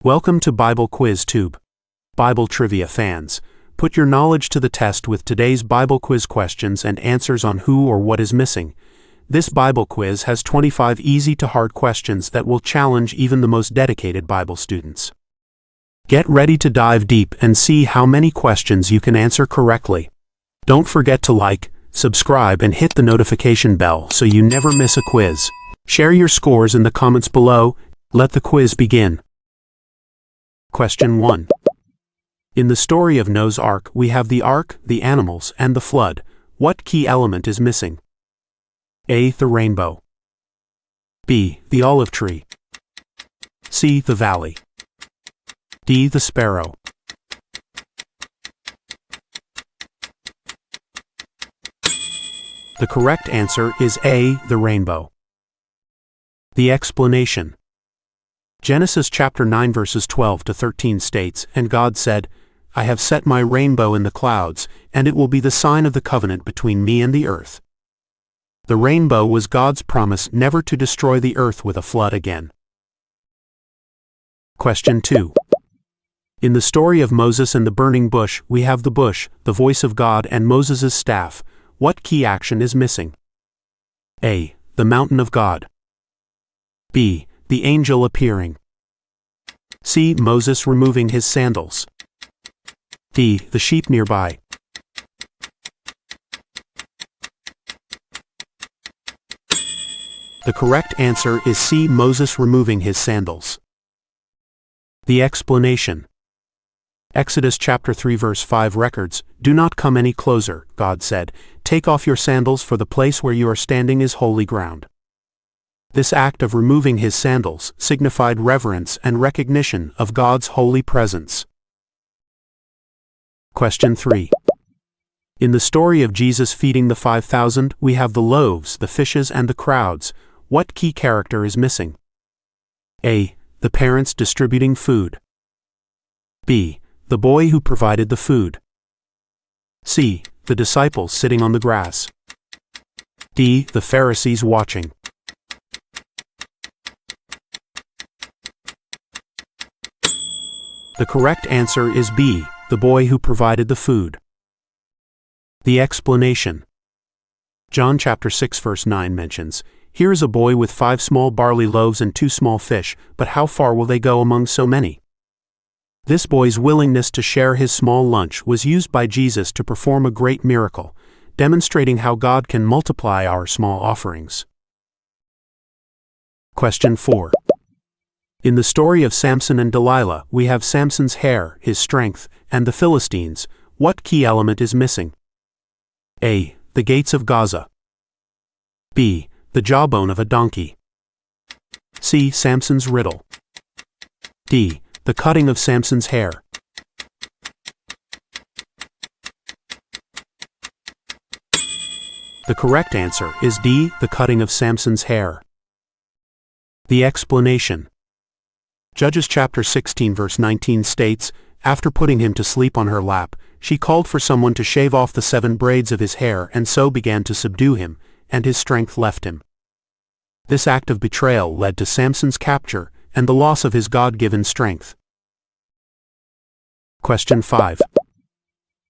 Welcome to Bible Quiz Tube. Bible trivia fans, put your knowledge to the test with today's Bible quiz questions and answers on who or what is missing. This Bible quiz has 25 easy-to-hard questions that will challenge even the most dedicated Bible students. Get ready to dive deep and see how many questions you can answer correctly. Don't forget to like, subscribe, and hit the notification bell so you never miss a quiz. Share your scores in the comments below. Let the quiz begin. Question 1. In the story of Noah's Ark, we have the ark, the animals, and the flood. What key element is missing? A. The rainbow. B. The olive tree. C. The valley. D. The sparrow. The correct answer is A. The rainbow. The explanation. Genesis chapter 9 verses 12 to 13 states, "And God said, I have set my rainbow in the clouds, and it will be the sign of the covenant between me and the earth." The rainbow was God's promise never to destroy the earth with a flood again. Question 2. In the story of Moses and the burning bush, we have the bush, the voice of God, and Moses' staff. What key action is missing? A. The mountain of God. B. The angel appearing. C. Moses removing his sandals. D. The sheep nearby. The correct answer is C. Moses removing his sandals. The explanation. Exodus chapter 3 verse 5 records, "Do not come any closer," God said. "Take off your sandals, for the place where you are standing is holy ground." This act of removing his sandals signified reverence and recognition of God's holy presence. Question 3. In the story of Jesus feeding the 5,000, we have the loaves, the fishes, and the crowds. What key character is missing? A. The parents distributing food. B. The boy who provided the food. C. The disciples sitting on the grass. D. The Pharisees watching. The correct answer is B. The boy who provided the food. The explanation. John chapter 6 verse 9 mentions, "Here is a boy with 5 small barley loaves and 2 small fish, but how far will they go among so many?" This boy's willingness to share his small lunch was used by Jesus to perform a great miracle, demonstrating how God can multiply our small offerings. Question 4. In the story of Samson and Delilah, we have Samson's hair, his strength, and the Philistines. What key element is missing? A. The gates of Gaza. B. The jawbone of a donkey. C. Samson's riddle. D. The cutting of Samson's hair. The correct answer is D. The cutting of Samson's hair. The explanation. Judges chapter 16 verse 19 states, "After putting him to sleep on her lap, she called for someone to shave off the 7 braids of his hair and so began to subdue him, and his strength left him." This act of betrayal led to Samson's capture and the loss of his God-given strength. Question 5.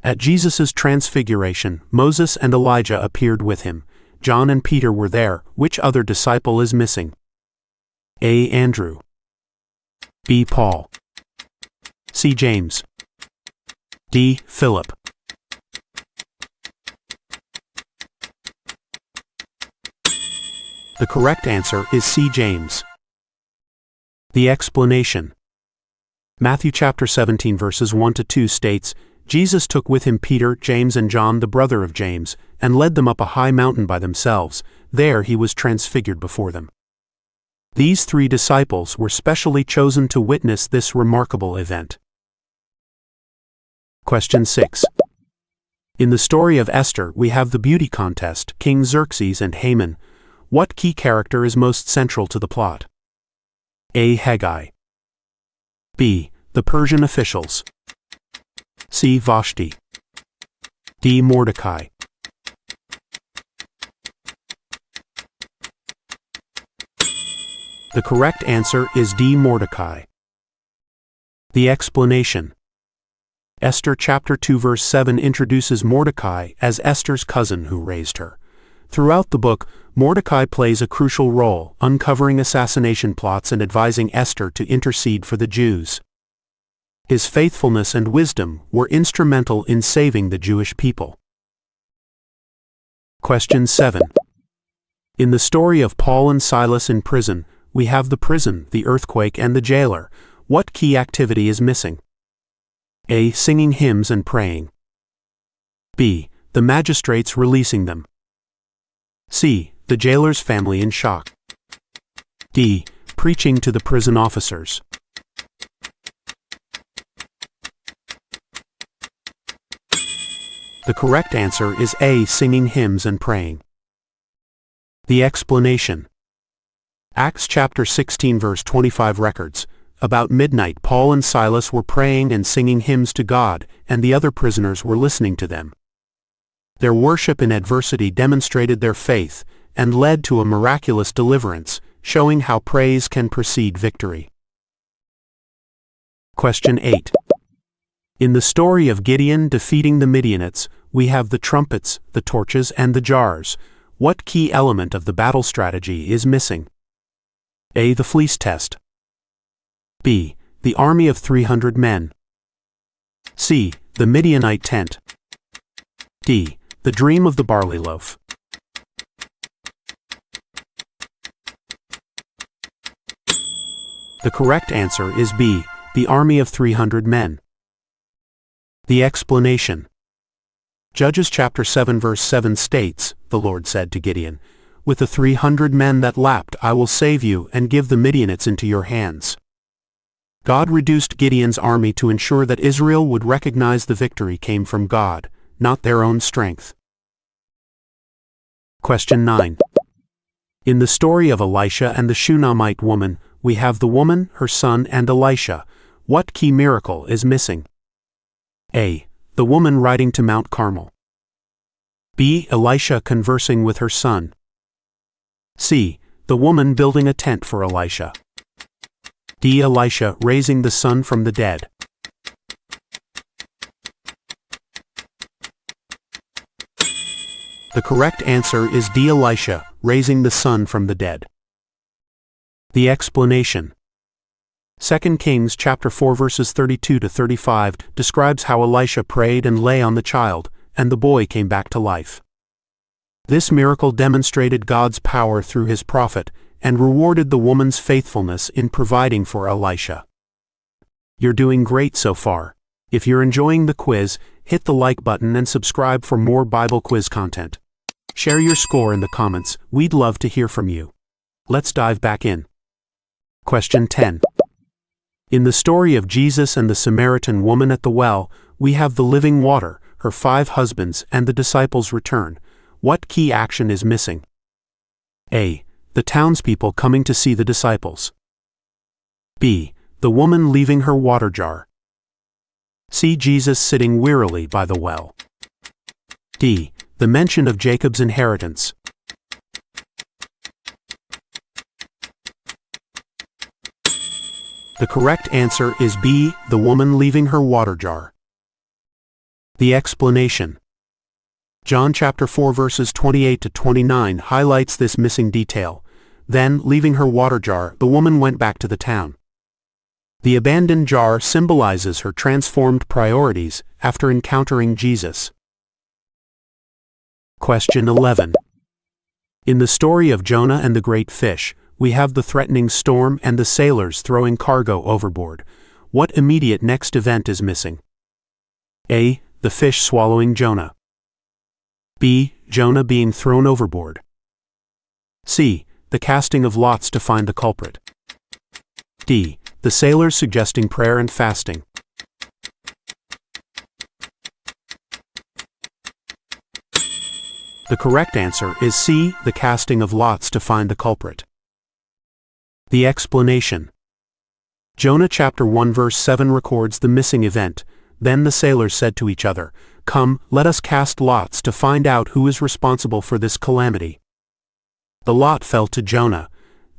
At Jesus' transfiguration, Moses and Elijah appeared with him. John and Peter were there. Which other disciple is missing? A. Andrew. B. Paul. C. James. D. Philip. The correct answer is C. James. The explanation. Matthew chapter 17 verses 1 to 2 states, "Jesus took with him Peter, James, and John, the brother of James, and led them up a high mountain by themselves. There he was transfigured before them." These 3 disciples were specially chosen to witness this remarkable event. Question 6. In the story of Esther, we have the beauty contest, King Xerxes and Haman. What key character is most central to the plot? A. Haggai. B. The Persian officials. C. Vashti. D. Mordecai. The correct answer is D. Mordecai. The explanation. Esther chapter 2 verse 7 introduces Mordecai as Esther's cousin who raised her. Throughout the book, Mordecai plays a crucial role, uncovering assassination plots and advising Esther to intercede for the Jews. His faithfulness and wisdom were instrumental in saving the Jewish people. Question 7. In the story of Paul and Silas in prison, we have the prison, the earthquake, and the jailer. What key activity is missing? A. Singing hymns and praying. B. The magistrates releasing them. C. The jailer's family in shock. D. Preaching to the prison officers. The correct answer is A. Singing hymns and praying. The explanation. Acts chapter 16 verse 25 records, about midnight Paul and Silas were praying and singing hymns to God, and the other prisoners were listening to them. Their worship in adversity demonstrated their faith and led to a miraculous deliverance, showing how praise can precede victory. Question 8. In the story of Gideon defeating the Midianites, we have the trumpets, the torches, and the jars. What key element of the battle strategy is missing? A. The fleece test. B. The army of 300 men. C. The Midianite tent. D. The dream of the barley loaf. The correct answer is B. The army of 300 men. The explanation. Judges chapter 7 verse 7 states, "The Lord said to Gideon, with the 300 men that lapped I will save you and give the Midianites into your hands." God reduced Gideon's army to ensure that Israel would recognize the victory came from God, not their own strength. Question 9. In the story of Elisha and the Shunammite woman, we have the woman, her son, and Elisha. What key miracle is missing? A. The woman riding to Mount Carmel. B. Elisha conversing with her son. C. The woman building a tent for Elisha. D. Elisha raising the son from the dead. The correct answer is D. Elisha raising the son from the dead. The explanation. 2 Kings chapter 4 verses 32 to 35 describes how Elisha prayed and lay on the child, and the boy came back to life. This miracle demonstrated God's power through his prophet and rewarded the woman's faithfulness in providing for Elisha. You're doing great so far. If you're enjoying the quiz, hit the like button and subscribe for more Bible quiz content. Share your score in the comments. We'd love to hear from you. Let's dive back in. Question 10. In the story of Jesus and the Samaritan woman at the well, we have the living water, her 5 husbands, and the disciples' return. What key action is missing? A. The townspeople coming to see the disciples. B. The woman leaving her water jar. C. Jesus sitting wearily by the well. D. The mention of Jacob's inheritance. The correct answer is B. The woman leaving her water jar. The explanation. John chapter 4 verses 28 to 29 highlights this missing detail. Then, leaving her water jar, the woman went back to the town. The abandoned jar symbolizes her transformed priorities after encountering Jesus. Question 11. In the story of Jonah and the great fish, we have the threatening storm and the sailors throwing cargo overboard. What immediate next event is missing? A. The fish swallowing Jonah. B. Jonah being thrown overboard. C. The casting of lots to find the culprit. D. The sailors suggesting prayer and fasting. The correct answer is C. The casting of lots to find the culprit. The explanation. Jonah chapter 1 verse 7 records the missing event. Then the sailors said to each other, "Come, let us cast lots to find out who is responsible for this calamity." The lot fell to Jonah.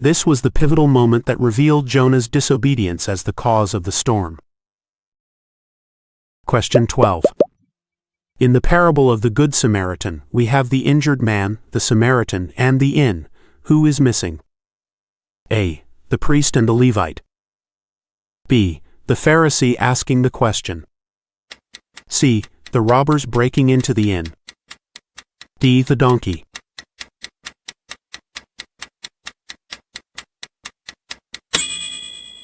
This was the pivotal moment that revealed Jonah's disobedience as the cause of the storm. Question 12. In the parable of the Good Samaritan, we have the injured man, the Samaritan, and the inn. Who is missing? A. The priest and the Levite. B. The Pharisee asking the question. C. The robbers breaking into the inn. D. The donkey.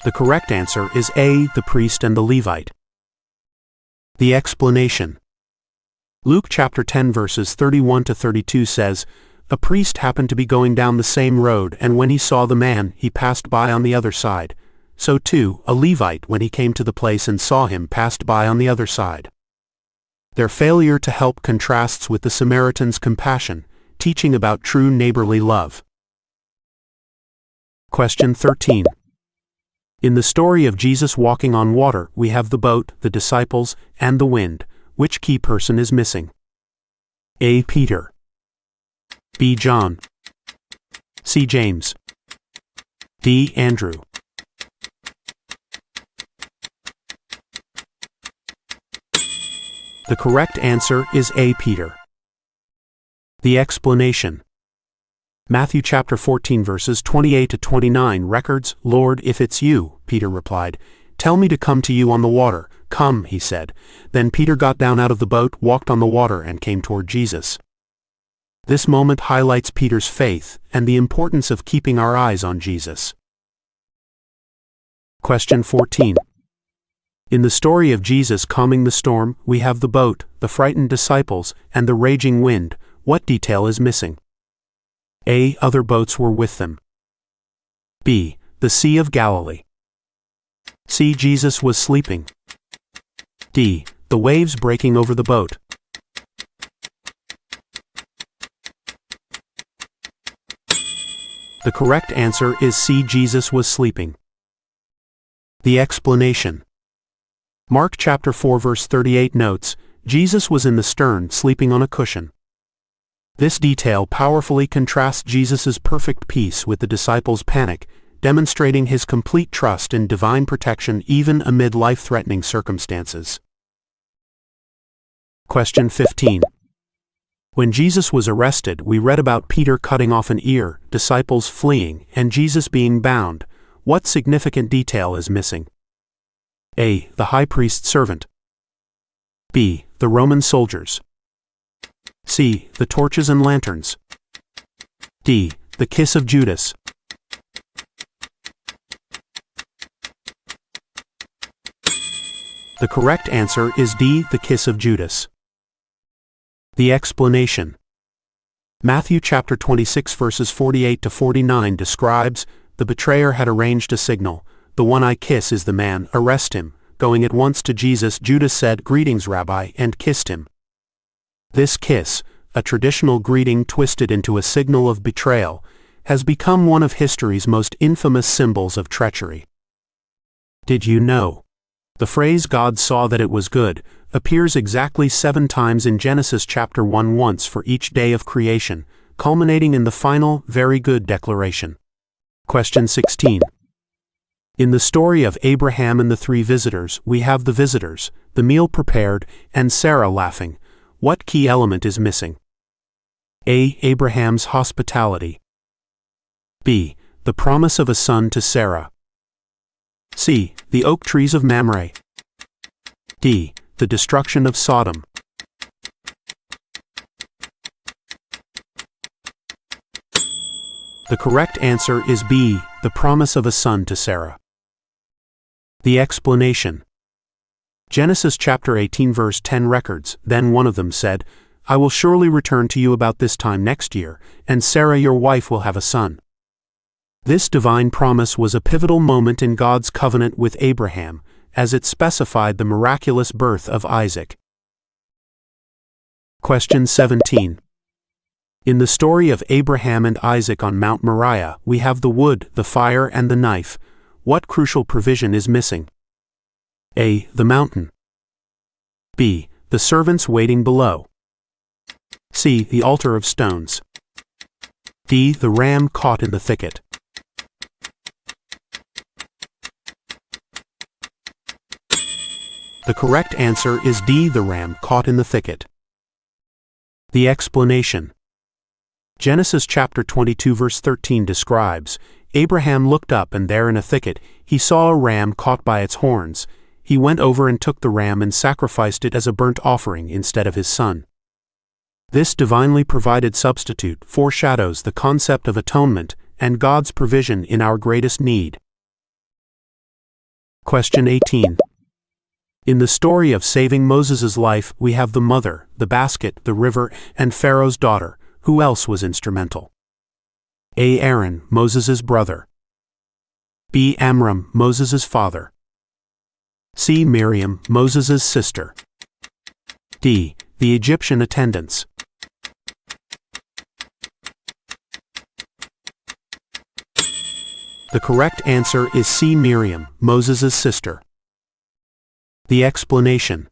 The correct answer is A. The priest and the Levite. The explanation. Luke chapter 10 verses 31 to 32 says, "A priest happened to be going down the same road, and when he saw the man, he passed by on the other side. So too, a Levite, when he came to the place and saw him, passed by on the other side." Their failure to help contrasts with the Samaritan's compassion, teaching about true neighborly love. Question 13. In the story of Jesus walking on water, we have the boat, the disciples, and the wind. Which key person is missing? A. Peter. B. John. C. James. D. Andrew. The correct answer is A. Peter. The explanation. Matthew chapter 14 verses 28 to 29 records, "Lord, if it's you," Peter replied, "tell me to come to you on the water." "Come," he said. Then Peter got down out of the boat, walked on the water, and came toward Jesus. This moment highlights Peter's faith and the importance of keeping our eyes on Jesus. Question 14. In the story of Jesus calming the storm, we have the boat, the frightened disciples, and the raging wind. What detail is missing? A. Other boats were with them. B. The Sea of Galilee. C. Jesus was sleeping. D. The waves breaking over the boat. The correct answer is C. Jesus was sleeping. The explanation. Mark chapter 4 verse 38 notes, Jesus was in the stern, sleeping on a cushion. This detail powerfully contrasts Jesus' perfect peace with the disciples' panic, demonstrating his complete trust in divine protection even amid life-threatening circumstances. Question 15. When Jesus was arrested, we read about Peter cutting off an ear, disciples fleeing, and Jesus being bound. What significant detail is missing? A. The high priest's servant. B. The Roman soldiers. C. The torches and lanterns. D. The kiss of Judas. The correct answer is D. The kiss of Judas. The explanation. Matthew chapter 26 verses 48 to 49 describes, the betrayer had arranged a signal. "The one I kiss is the man, arrest him." Going at once to Jesus, Judas said, "Greetings, Rabbi," and kissed him. This kiss, a traditional greeting twisted into a signal of betrayal, has become one of history's most infamous symbols of treachery. Did you know? The phrase "God saw that it was good" appears exactly 7 times in Genesis chapter 1, once for each day of creation, culminating in the final, very good declaration. Question 16. In the story of Abraham and the 3 visitors, we have the visitors, the meal prepared, and Sarah laughing. What key element is missing? A. Abraham's hospitality. B. The promise of a son to Sarah. C. The oak trees of Mamre. D. The destruction of Sodom. The correct answer is B. The promise of a son to Sarah. The explanation. Genesis chapter 18 verse 10 records, "Then one of them said, I will surely return to you about this time next year, and Sarah your wife will have a son." This divine promise was a pivotal moment in God's covenant with Abraham, as it specified the miraculous birth of Isaac. Question 17. In the story of Abraham and Isaac on Mount Moriah, we have the wood, the fire, and the knife. What crucial provision is missing? A. The mountain. B. The servants waiting below. C. The altar of stones. D. The ram caught in the thicket. The correct answer is D, the ram caught in the thicket. The explanation. Genesis chapter 22 verse 13 describes, Abraham looked up, and there in a thicket he saw a ram caught by its horns. He went over and took the ram and sacrificed it as a burnt offering instead of his son. This divinely provided substitute foreshadows the concept of atonement and God's provision in our greatest need. Question 18. In the story of saving Moses' life, we have the mother, the basket, the river, and Pharaoh's daughter. Who else was instrumental? A. Aaron, Moses' brother. B. Amram, Moses' father. C. Miriam, Moses' sister. D. The Egyptian attendants. The correct answer is C. Miriam, Moses' sister. The explanation.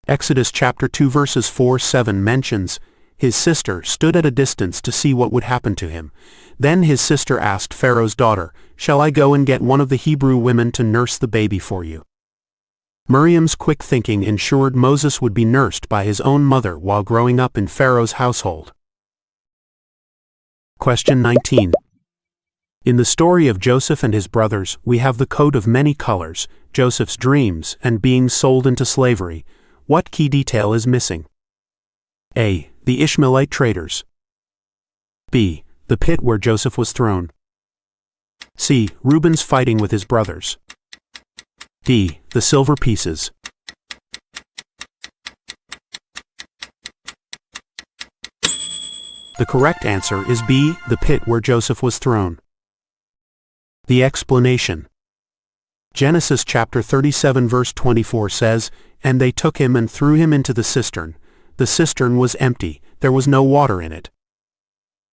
Exodus chapter 2 verses 4-7 mentions, his sister stood at a distance to see what would happen to him. Then his sister asked Pharaoh's daughter, "Shall I go and get one of the Hebrew women to nurse the baby for you?" Miriam's quick thinking ensured Moses would be nursed by his own mother while growing up in Pharaoh's household. Question 19. In the story of Joseph and his brothers, we have the coat of many colors, Joseph's dreams, and being sold into slavery. What key detail is missing? A. The Ishmaelite traders. B. The pit where Joseph was thrown. C. Reuben's fighting with his brothers. D. The silver pieces. The correct answer is B. The pit where Joseph was thrown. The explanation. Genesis chapter 37 verse 24 says, "And they took him and threw him into the cistern. The cistern was empty, there was no water in it."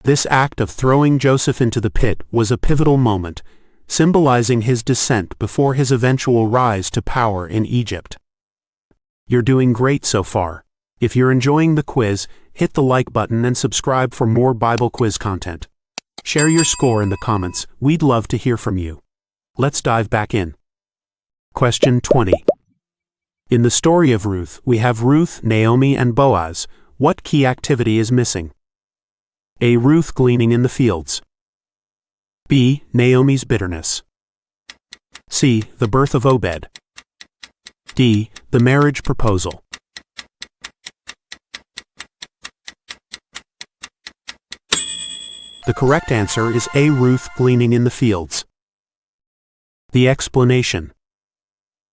This act of throwing Joseph into the pit was a pivotal moment, symbolizing his descent before his eventual rise to power in Egypt. You're doing great so far. If you're enjoying the quiz, hit the like button and subscribe for more Bible quiz content. Share your score in the comments, we'd love to hear from you. Let's dive back in. Question 20. In the story of Ruth, we have Ruth, Naomi, and Boaz. What key activity is missing? A. Ruth gleaning in the fields. B. Naomi's bitterness. C. The birth of Obed. D. The marriage proposal. The correct answer is A. Ruth gleaning in the fields. The explanation.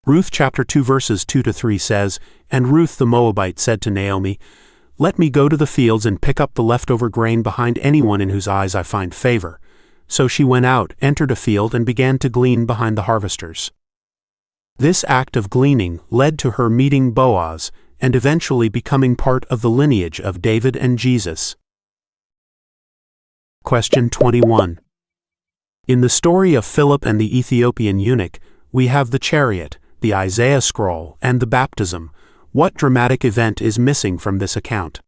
Ruth chapter 2 verses 2-3 says, "And Ruth the Moabite said to Naomi, 'Let me go to the fields and pick up the leftover grain behind anyone in whose eyes I find favor.' So she went out, entered a field, and began to glean behind the harvesters." This act of gleaning led to her meeting Boaz, and eventually becoming part of the lineage of David and Jesus. Question 21. In the story of Philip and the Ethiopian eunuch, we have the chariot, the Isaiah scroll, and the baptism. What dramatic event is missing from this account?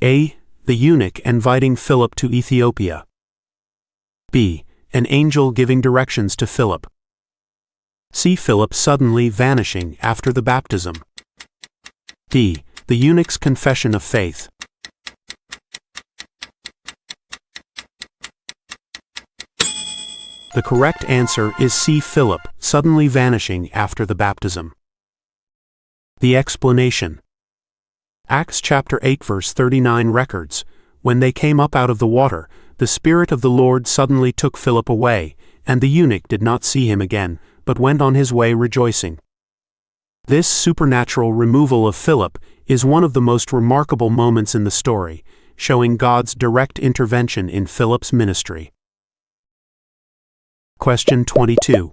A. The eunuch inviting Philip to Ethiopia. B. An angel giving directions to Philip. C. Philip suddenly vanishing after the baptism. D. The eunuch's confession of faith. The correct answer is C. Philip suddenly vanishing after the baptism. The explanation. Acts chapter 8 verse 39 records, "When they came up out of the water, the Spirit of the Lord suddenly took Philip away, and the eunuch did not see him again, but went on his way rejoicing." This supernatural removal of Philip is one of the most remarkable moments in the story, showing God's direct intervention in Philip's ministry. Question 22.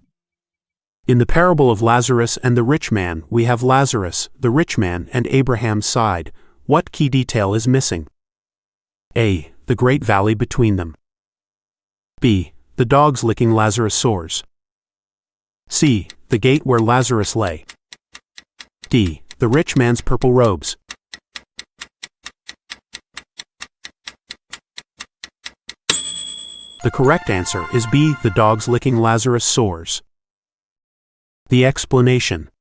In the parable of Lazarus and the rich man, we have Lazarus, the rich man, and Abraham's side. What key detail is missing? A. The great valley between them. B. The dogs licking Lazarus' sores. C. The gate where Lazarus lay. D. The rich man's purple robes. The correct answer is B. The dogs licking Lazarus' sores. The explanation.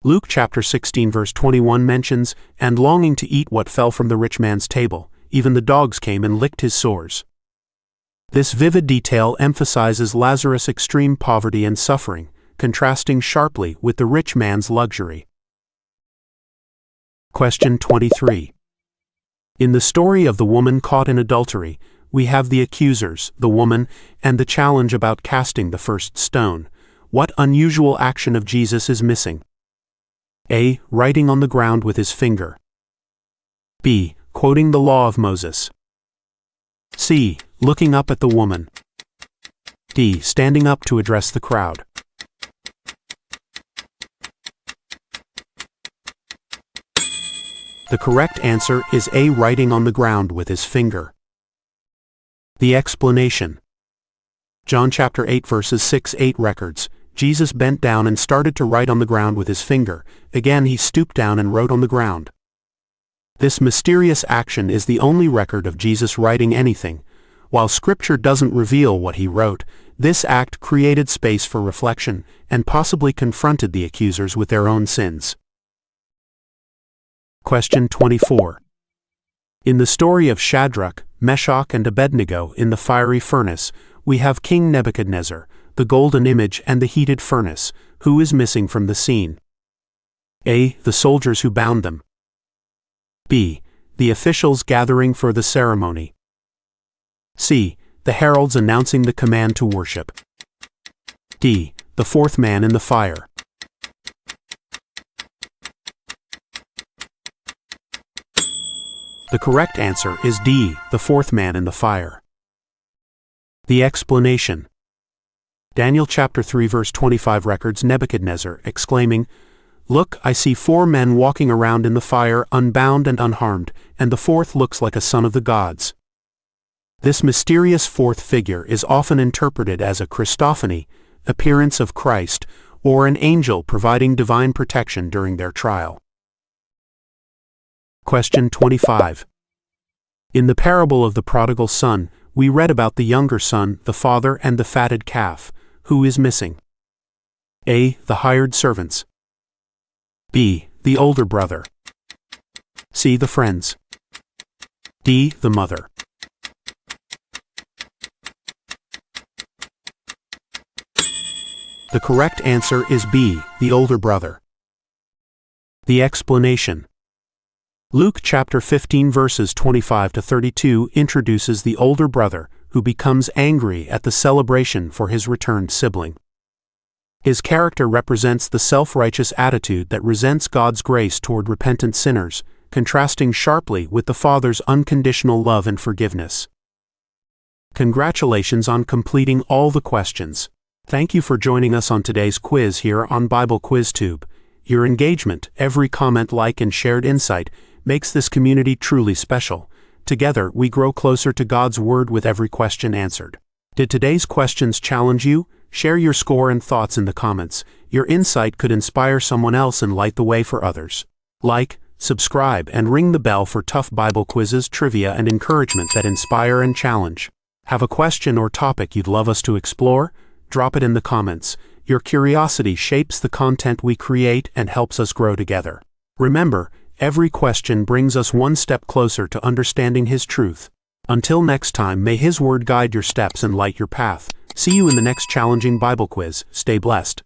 Luke chapter 16 verse 21 mentions, "And longing to eat what fell from the rich man's table, even the dogs came and licked his sores." This vivid detail emphasizes Lazarus' extreme poverty and suffering, contrasting sharply with the rich man's luxury. Question 23. In the story of the woman caught in adultery, we have the accusers, the woman, and the challenge about casting the first stone. What unusual action of Jesus is missing? A. Writing on the ground with his finger. B. Quoting the law of Moses. C. Looking up at the woman. D. Standing up to address the crowd. The correct answer is A. Writing on the ground with his finger. The explanation. John chapter 8 verses 6-8 records, Jesus bent down and started to write on the ground with his finger. Again he stooped down and wrote on the ground. This mysterious action is the only record of Jesus writing anything. While Scripture doesn't reveal what he wrote, this act created space for reflection and possibly confronted the accusers with their own sins. Question 24. In the story of Shadrach, Meshach, and Abednego in the fiery furnace, we have King Nebuchadnezzar, the golden image, and the heated furnace. Who is missing from the scene? A. The soldiers who bound them. B. The officials gathering for the ceremony. C. The heralds announcing the command to worship. D. The fourth man in the fire. The correct answer is D. The fourth man in the fire. The explanation. Daniel chapter 3 verse 25 records Nebuchadnezzar exclaiming, "Look, I see 4 men walking around in the fire, unbound and unharmed, and the fourth looks like a son of the gods." This mysterious fourth figure is often interpreted as a Christophany, appearance of Christ, or an angel providing divine protection during their trial. Question 25. In the parable of the prodigal son, we read about the younger son, the father, and the fatted calf. Who is missing? A. The hired servants. B. The older brother. C. The friends. D. The mother. The correct answer is B. The older brother. The explanation. Luke chapter 15 verses 25 to 32 introduces the older brother who becomes angry at the celebration for his returned sibling. His character represents the self-righteous attitude that resents God's grace toward repentant sinners, contrasting sharply with the Father's unconditional love and forgiveness. Congratulations on completing all the questions. Thank you for joining us on today's quiz here on Bible QuizTube. Your engagement, every comment, like, and shared insight makes this community truly special. Together, we grow closer to God's Word with every question answered. Did today's questions challenge you? Share your score and thoughts in the comments. Your insight could inspire someone else and light the way for others. Like, subscribe, and ring the bell for tough Bible quizzes, trivia, and encouragement that inspire and challenge. Have a question or topic you'd love us to explore? Drop it in the comments. Your curiosity shapes the content we create and helps us grow together. Remember, every question brings us one step closer to understanding His truth. Until next time, may His Word guide your steps and light your path. See you in the next challenging Bible quiz. Stay blessed.